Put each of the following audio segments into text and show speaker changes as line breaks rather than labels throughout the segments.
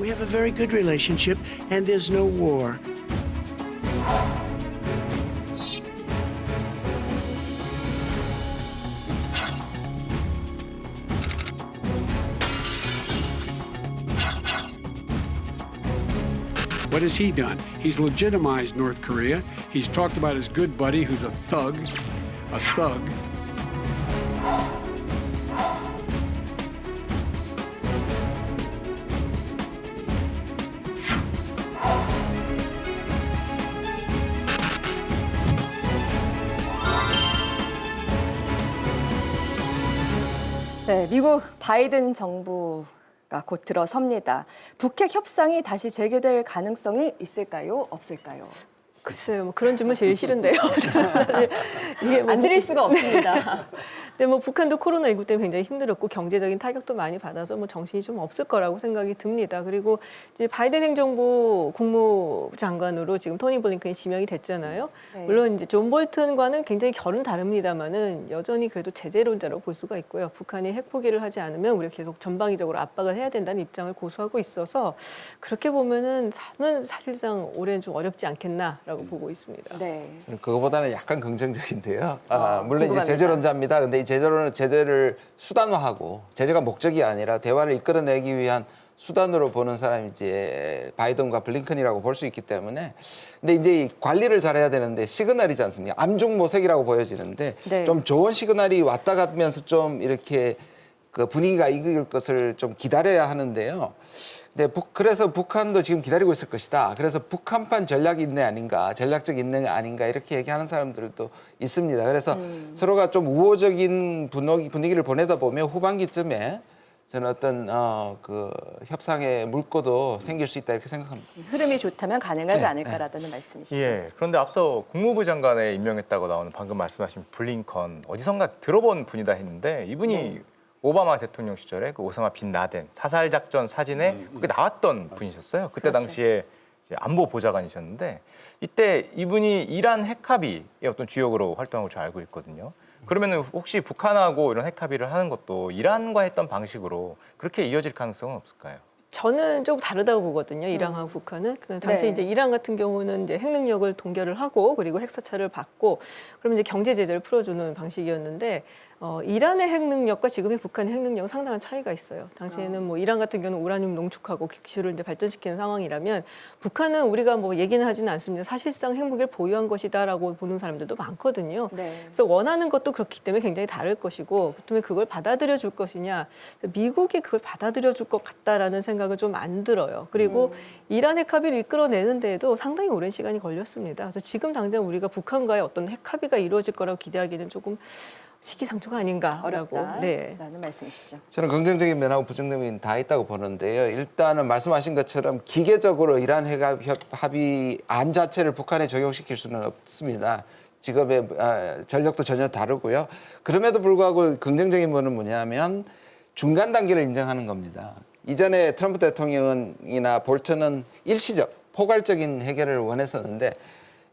We have a very good relationship, and there's no war.
What has he done? He's legitimized North Korea. He's talked about his good buddy who's a thug.
네, 미국 바이든 정부가 곧 들어섭니다. 북핵 협상이 다시 재개될 가능성이 있을까요? 없을까요?
글쎄요, 뭐 그런 질문 제일 싫은데요. 이게
안 드릴 수가 없습니다.
근데 뭐 북한도 코로나19 때문에 굉장히 힘들었고 경제적인 타격도 많이 받아서 뭐 정신이 좀 없을 거라고 생각이 듭니다. 그리고 이제 바이든 행정부 국무부 장관으로 지금 토니 블링컨이 지명이 됐잖아요.
네.
물론 이제 존 볼튼과는 굉장히 결은 다릅니다만은 여전히 그래도 제재론자로 볼 수가 있고요. 북한이 핵 포기를 하지 않으면 우리가 계속 전방위적으로 압박을 해야 된다는 입장을 고수하고 있어서 그렇게 보면은 저는 사실상 올해는 좀 어렵지 않겠나라고 보고 있습니다.
네.
저는 그거보다는 약간 긍정적인데요. 물론
궁금합니다.
이제 제재론자입니다. 근데 이 제재론은 제재를 수단화하고 제재가 목적이 아니라 대화를 이끌어내기 위한 수단으로 보는 사람이 이제 바이든과 블링컨이라고 볼 수 있기 때문에 근데 이제 이 관리를 잘해야 되는데 시그널이지 않습니까? 암중모색이라고 보여지는데
네.
좀 좋은 시그널이 왔다 가면서 좀 이렇게 그 분위기가 이길 것을 좀 기다려야 하는데요. 네, 그래서 북한도 지금 기다리고 있을 것이다. 그래서 북한판 전략이 있네 아닌가, 전략적 있네 아닌가 이렇게 얘기하는 사람들도 있습니다. 그래서 서로가 좀 우호적인 분위기를 보내다 보면 후반기쯤에 저는 어떤 그 협상의 물꼬도 생길 수 있다 이렇게 생각합니다.
흐름이 좋다면 가능하지 않을까라는 말씀이시죠.
예. 그런데 앞서 국무부 장관에 임명했다고 나오는 방금 말씀하신 블링컨 어디선가 들어본 분이다 했는데 이분이 오바마 대통령 시절에 그 오사마 빈 라덴 사살 작전 사진에 그게 나왔던 분이셨어요. 그때 당시에 이제 안보 보좌관이셨는데 이때 이분이 이란 핵 합의의 어떤 주역으로 활동하고 저 알고 있거든요. 그러면은 혹시 북한하고 이런 핵 합의를 하는 것도 이란과 했던 방식으로 그렇게 이어질 가능성은 없을까요?
저는 좀 다르다고 보거든요. 이란하고 북한은. 당시
네.
이제 이란 같은 경우는 이제 핵능력을 동결을 하고 그리고 핵사찰을 받고 그러면 이제 경제 제재를 풀어주는 방식이었는데 이란의 핵능력과 지금의 북한의 핵능력은 상당한 차이가 있어요. 당시에는 뭐 이란 같은 경우는 우라늄 농축하고 기술을 이제 발전시키는 상황이라면 북한은 우리가 뭐 얘기는 하지는 않습니다. 사실상 핵무기를 보유한 것이다라고 보는 사람들도 많거든요.
네.
그래서 원하는 것도 그렇기 때문에 굉장히 다를 것이고 그렇다면 그걸 받아들여 줄 것이냐 미국이 그걸 받아들여 줄 것 같다라는 생각은 좀 안 들어요. 그리고 이란 핵 합의를 이끌어내는 데에도 상당히 오랜 시간이 걸렸습니다. 그래서 지금 당장 우리가 북한과의 어떤 핵 합의가 이루어질 거라고 기대하기는 조금 시기상조가 아닌가라고.
어렵다라는 말씀이시죠.
저는 긍정적인 면하고 부정적인 면이 다 있다고 보는데요. 일단은 말씀하신 것처럼 기계적으로 이란 핵 합의 안 자체를 북한에 적용시킬 수는 없습니다. 직업의 전력도 전혀 다르고요. 그럼에도 불구하고 긍정적인 면은 뭐냐면 중간 단계를 인정하는 겁니다. 이전에 트럼프 대통령이나 볼턴은 일시적, 포괄적인 해결을 원했었는데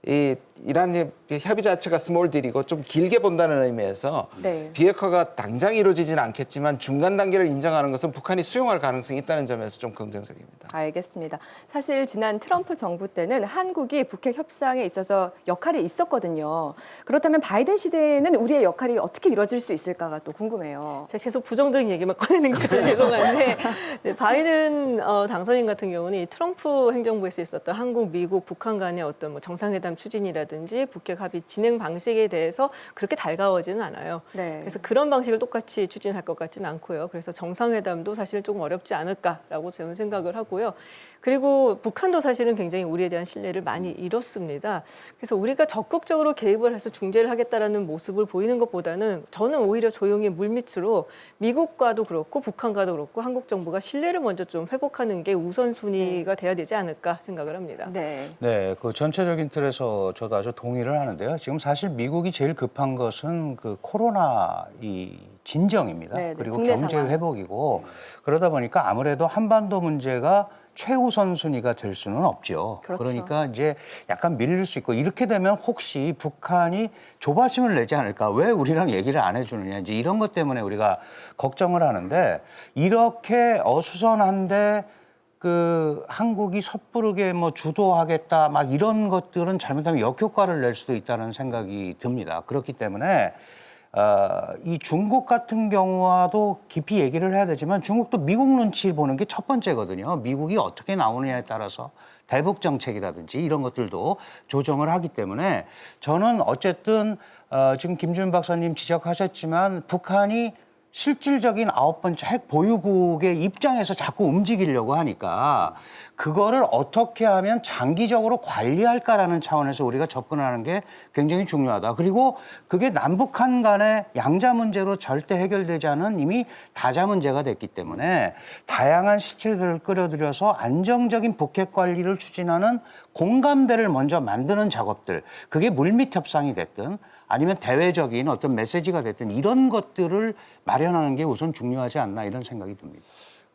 이 이란 협의 자체가 스몰 딜이고 좀 길게 본다는 의미에서
네.
비핵화가 당장 이루어지지는 않겠지만 중간 단계를 인정하는 것은 북한이 수용할 가능성이 있다는 점에서 좀 긍정적입니다.
알겠습니다. 사실 지난 트럼프 정부 때는 한국이 북핵 협상에 있어서 역할이 있었거든요. 그렇다면 바이든 시대에는 우리의 역할이 어떻게 이루어질 수 있을까가 또 궁금해요.
제가 계속 부정적인 얘기만 꺼내는 것 같아서 죄송한데 네, 바이든 당선인 같은 경우는 이 트럼프 행정부에서 있었던 한국, 미국, 북한 간의 어떤 뭐 정상회담 추진이라든지 북핵 합의 진행 방식에 대해서 그렇게 달가워지는 않아요.
네.
그래서 그런 방식을 똑같이 추진할 것 같지는 않고요. 그래서 정상회담도 사실은 조금 어렵지 않을까라고 저는 생각을 하고요. 그리고 북한도 사실은 굉장히 우리에 대한 신뢰를 많이 잃었습니다. 그래서 우리가 적극적으로 개입을 해서 중재를 하겠다라는 모습을 보이는 것보다는 저는 오히려 조용히 물밑으로 미국과도 그렇고 북한과도 그렇고 한국 정부가 신뢰를 먼저 좀 회복하는 게 우선순위가 돼야 되지 않을까 생각을 합니다.
네.
네, 그 전체적인 틀에서 저도 아주 동의를 하는데요. 지금 사실 미국이 제일 급한 것은 그 코로나 이 진정입니다.
네, 네,
그리고
국내
경제
상황.
회복이고 그러다 보니까 아무래도 한반도 문제가 최우선 순위가 될 수는 없죠.
그렇죠.
그러니까 이제 약간 밀릴 수 있고 이렇게 되면 혹시 북한이 조바심을 내지 않을까? 왜 우리랑 얘기를 안 해주느냐? 이제 이런 것 때문에 우리가 걱정을 하는데 이렇게 어수선한데 그 한국이 섣부르게 뭐 주도하겠다 막 이런 것들은 잘못하면 역효과를 낼 수도 있다는 생각이 듭니다. 그렇기 때문에 이 중국 같은 경우와도 깊이 얘기를 해야 되지만 중국도 미국 눈치 보는 게 첫 번째거든요. 미국이 어떻게 나오느냐에 따라서 대북 정책이라든지 이런 것들도 조정을 하기 때문에 저는 어쨌든 지금 김준일 박사님 지적하셨지만 북한이 실질적인 9번째 핵 보유국의 입장에서 자꾸 움직이려고 하니까 그거를 어떻게 하면 장기적으로 관리할까라는 차원에서 우리가 접근하는 게 굉장히 중요하다. 그리고 그게 남북한 간의 양자 문제로 절대 해결되지 않은 이미 다자 문제가 됐기 때문에 다양한 실체들을 끌어들여서 안정적인 북핵 관리를 추진하는 공감대를 먼저 만드는 작업들, 그게 물밑 협상이 됐든 아니면 대외적인 어떤 메시지가 됐든 이런 것들을 마련하는 게 우선 중요하지 않나 이런 생각이 듭니다.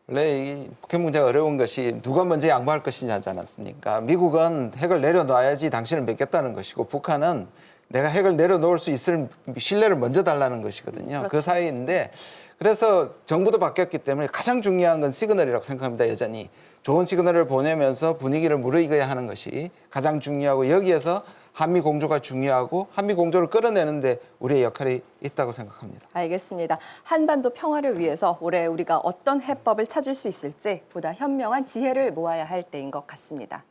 원래 이 북핵 문제가 어려운 것이 누가 먼저 양보할 것이냐 하지 않았습니까? 미국은 핵을 내려놔야지 당신을 믿겠다는 것이고 북한은 내가 핵을 내려놓을 수 있을 신뢰를 먼저 달라는 것이거든요.
그렇죠.
그 사이인데 그래서 정부도 바뀌었기 때문에 가장 중요한 건 시그널이라고 생각합니다. 여전히 좋은 시그널을 보내면서 분위기를 무르익어야 하는 것이 가장 중요하고 여기에서 한미 공조가 중요하고 한미 공조를 끌어내는데 우리의 역할이 있다고 생각합니다.
알겠습니다. 한반도 평화를 위해서 올해 우리가 어떤 해법을 찾을 수 있을지 보다 현명한 지혜를 모아야 할 때인 것 같습니다.